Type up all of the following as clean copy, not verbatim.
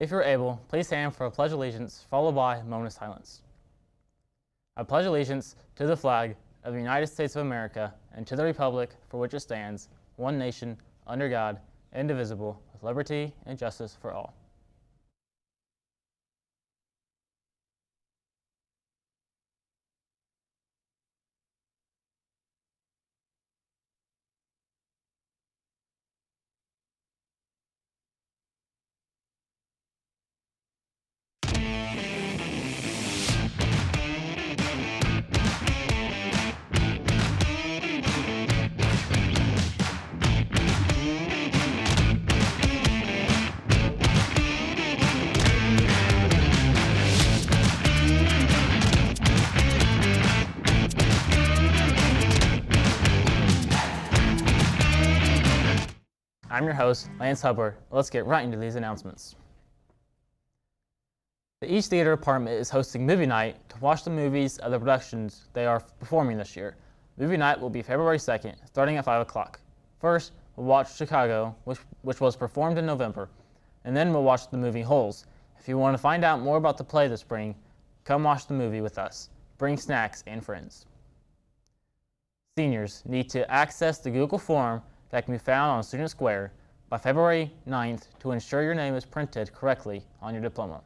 If you're able, please stand for a pledge of allegiance, followed by a moment of silence. I pledge allegiance to the flag of the United States of America and to the republic for which it stands, one nation, under God, indivisible, with liberty and justice for all. I'm your host, Lance Hubbard. Let's get right into these announcements. The CEHS Theater Department is hosting Movie Night to watch the movies of the productions they are performing this year. Movie Night will be February 2nd, starting at 5 o'clock. First, we'll watch Chicago, which was performed in November, and then we'll watch the movie Holes. If you want to find out more about the play this spring, come watch the movie with us. Bring snacks and friends. Seniors need to access the Google form that can be found on Student Square by February 9th to ensure your name is printed correctly on your diploma.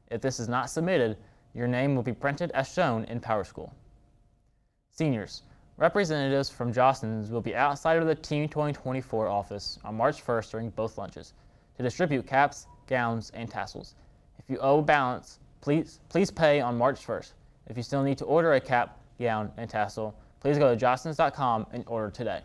If this is not submitted, your name will be printed as shown in PowerSchool. Seniors, representatives from Jostens will be outside of the Team 2024 office on March 1st during both lunches to distribute caps, gowns, and tassels. If you owe a balance, please pay on March 1st. If you still need to order a cap, gown, and tassel, please go to jostens.com and order today.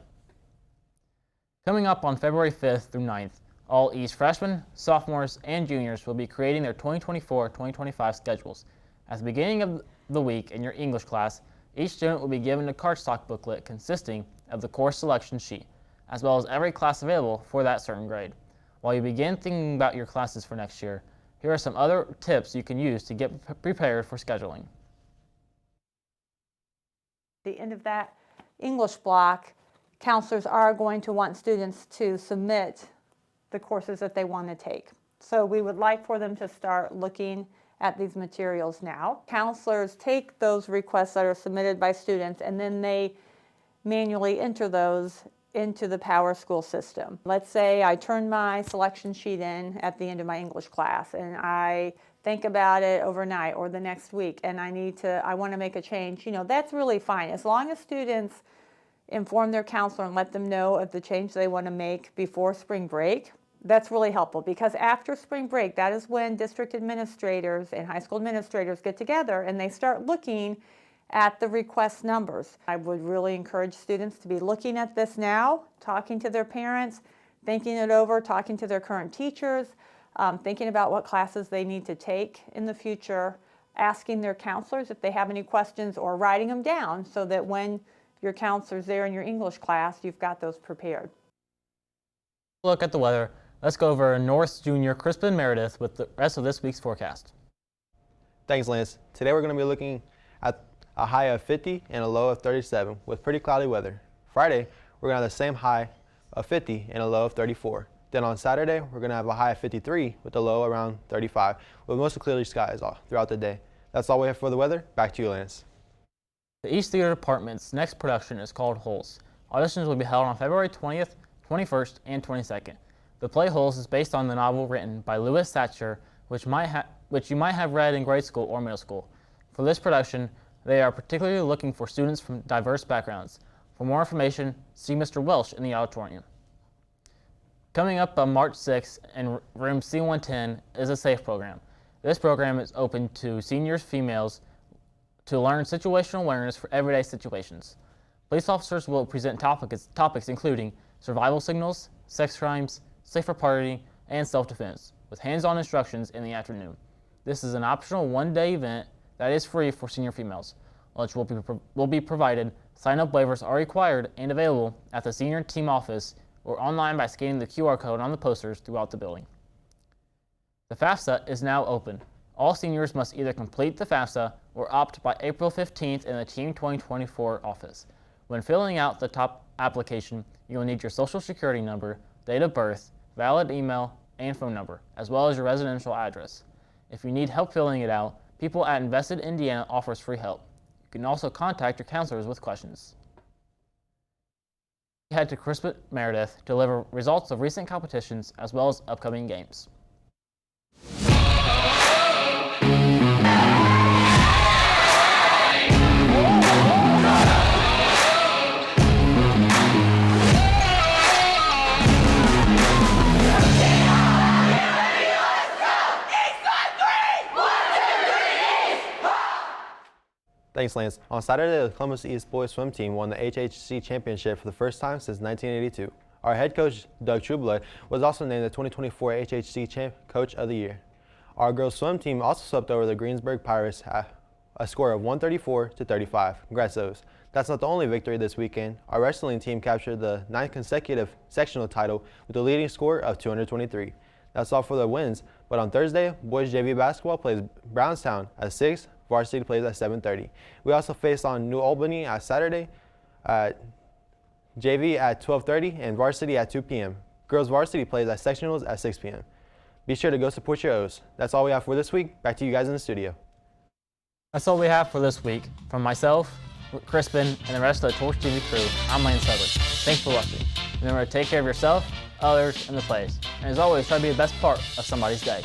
Coming up on February 5th through 9th, all CEHS freshmen, sophomores, and juniors will be creating their 2024-2025 schedules. At the beginning of the week in your English class, each student will be given a cardstock booklet consisting of the course selection sheet, as well as every class available for that certain grade. While you begin thinking about your classes for next year, here are some other tips you can use to get prepared for scheduling. At the end of that English block, counselors are going to want students to submit the courses that they want to take. So we would like for them to start looking at these materials now. Counselors take those requests that are submitted by students and then they manually enter those into the PowerSchool system. Let's say I turn my selection sheet in at the end of my English class and I think about it overnight or the next week and I want to make a change. That's really fine as long as students inform their counselor and let them know of the change they want to make before spring break. That's really helpful because after spring break, that is when district administrators and high school administrators get together and they start looking at the request numbers. I would really encourage students to be looking at this now, talking to their parents, thinking it over, talking to their current teachers, thinking about what classes they need to take in the future, asking their counselors if they have any questions or writing them down so that when your counselor's there in your English class, you've got those prepared. Look at the weather. Let's go over North's junior Crispin Meredith with the rest of this week's forecast. Thanks, Lance. Today we're going to be looking at a high of 50 and a low of 37 with pretty cloudy weather. Friday, we're going to have the same high of 50 and a low of 34. Then on Saturday, we're going to have a high of 53 with a low around 35 with mostly clear skies throughout the day. That's all we have for the weather. Back to you, Lance. The CEHS Theater Department's next production is called Holes. Auditions will be held on February 20th, 21st, and 22nd. The play Holes is based on the novel written by Louis Satcher, which you might have read in grade school or middle school. For this production, they are particularly looking for students from diverse backgrounds. For more information, see Mr. Welsh in the auditorium. Coming up on March 6th in room C110 is a SAFE program. This program is open to seniors, females, to learn situational awareness for everyday situations. Police officers will present topics including survival signals, sex crimes, safer partying, and self-defense, with hands-on instructions in the afternoon. This is an optional one-day event that is free for senior females. Lunch will be provided. Sign-up waivers are required and available at the senior team office or online by scanning the QR code on the posters throughout the building. The FAFSA is now open. All seniors must either complete the FAFSA or opt by April 15th in the Team 2024 office. When filling out the top application, you will need your social security number, date of birth, valid email, and phone number, as well as your residential address. If you need help filling it out, people at Invested Indiana offers free help. You can also contact your counselors with questions. Head to Crispin Meredith to deliver results of recent competitions as well as upcoming games. Thanks, Lance. On Saturday, the Columbus East boys swim team won the HHC championship for the first time since 1982. Our head coach, Doug Trueblood, was also named the 2024 HHC Coach of the Year. Our girls swim team also swept over the Greensburg Pirates at a score of 134-35. Congrats those. That's not the only victory this weekend. Our wrestling team captured the 9th consecutive sectional title with a leading score of 223. That's all for the wins, but on Thursday, boys JV basketball plays Brownstown at 6. Varsity plays at 7:30. We also face on New Albany at Saturday, JV at 12:30, and varsity at 2 p.m. Girls varsity plays at sectionals at 6 p.m. Be sure to go support your O's. That's all we have for this week. Back to you guys in the studio. That's all we have for this week. From myself, Crispin, and the rest of the Torch TV crew, I'm Lance Hubbard. Thanks for watching. Remember to take care of yourself, others, and the place. And as always, try to be the best part of somebody's day.